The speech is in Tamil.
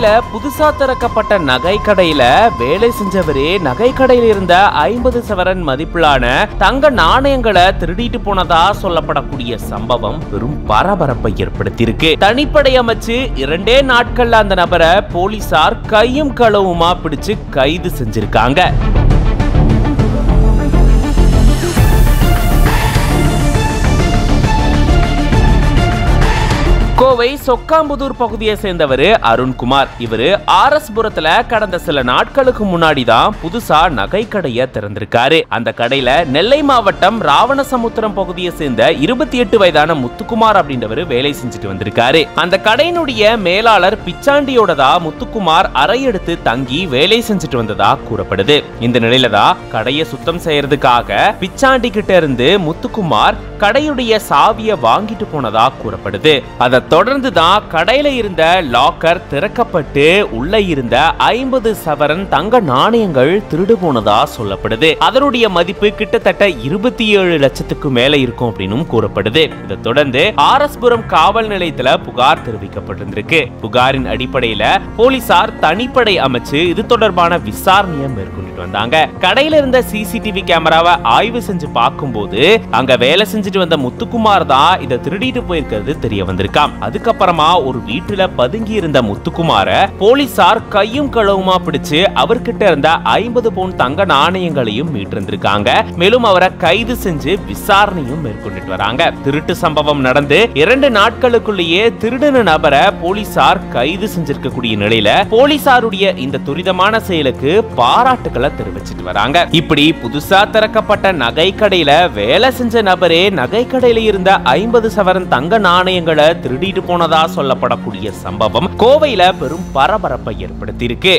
கோவையில புதுசா திறக்கப்பட்ட நகை கடையில வேலை செஞ்சவரே நகை கடையில இருந்த 50 சவரன் மதிப்பிலான தங்க நாணயங்களை திருடிட்டு போனதா சொல்லப்படக்கூடிய சம்பவம் பெரும் பரபரப்பை ஏற்படுத்தியிருக்கு. தனிப்படை அமைச்சு 2 நாட்கள்ல அந்த நபரை போலீசார் கையும் களவுமா பிடிச்சு கைது செஞ்சிருக்காங்க. கோவை சொக்காம்புதூர் பகுதியை சேர்ந்தவர் அருண்குமார். இவரு ஆர்எஸ்புரத்துல கடந்த சில நாட்களுக்கு முன்னாடி தான் புதுசா நகை கடையை திறந்திருக்காரு. அந்த கடையில நெல்லை மாவட்டம் ராவணசமுத்திரம் பகுதியை சேர்ந்த 28 வயதான முத்துக்குமார் அப்படின்றவர் வேலை செஞ்சுட்டு வந்திருக்காரு. அந்த கடையினுடைய மேலாளர் பிச்சாண்டியோட தான் முத்துக்குமார் அறை எடுத்து தங்கி வேலை செஞ்சுட்டு வந்ததா கூறப்படுது. இந்த நிலையில தான் கடையை சுத்தம் செய்யறதுக்காக பிச்சாண்டி கிட்ட இருந்து முத்துக்குமார் கடையுடைய சாவியை வாங்கிட்டு போனதா கூறப்படுது. அதை தொடர்ந்து தான் கடையில இருந்த லாக்கர் திறக்கப்பட்டு உள்ள இருந்த 50 சவரன் தங்க நாணயங்கள் திருடு போனதா சொல்லப்படுது. அதனுடைய மதிப்பு கிட்டத்தட்ட 27 லட்சத்துக்கு மேல இருக்கும் அப்படின்னு கூறப்படுது. இதை தொடர்ந்து ஆர்எஸ்புரம் காவல் நிலையத்துல புகார் தெரிவிக்கப்பட்டிருக்கு. புகாரின் அடிப்படையில போலீசார் தனிப்படை அமைச்சு இது தொடர்பான விசாரணையை மேற்கொண்டுட்டு வந்தாங்க. கடையில இருந்த சிசிடிவி கேமராவை ஆய்வு செஞ்சு பார்க்கும்போது அங்க வேலை செஞ்சுட்டு வந்த முத்துக்குமார் தான் இதை திருடிட்டு போயிருக்கிறது தெரிய வந்திருக்காம். அதுக்கப்புறமா ஒரு வீட்டுல பதுங்கி இருந்த முத்துக்குமார போலீசார் கையும் களவுமா பிடிச்சு அவர்கிட்ட இருந்த 50 பவுன் தங்க நாணயங்களையும் மீட்டிருந்திருக்காங்க. மேலும் அவரை கைது செஞ்சு விசாரணையும் மேற்கொண்டுட்டு வராங்க. திருட்டு சம்பவம் நடந்து 2 நாட்களுக்குள்ளேயே திருடின நபரை போலீசார் கைது செஞ்சிருக்கக்கூடிய நிலையில போலீசாருடைய இந்த துரிதமான செயலுக்கு பாராட்டுக்களை தெரிவிச்சிட்டு வராங்க. இப்படி புதுசா திறக்கப்பட்ட நகை கடையில வேலை செஞ்ச நபரே நகை கடையில இருந்த 50 சவரன் தங்க நாணயங்களை திருடிட்டு போனதா சொல்லப்படக்கூடிய சம்பவம் கோவையில பெரும் பரபரப்பை ஏற்படுத்தியிருக்கு.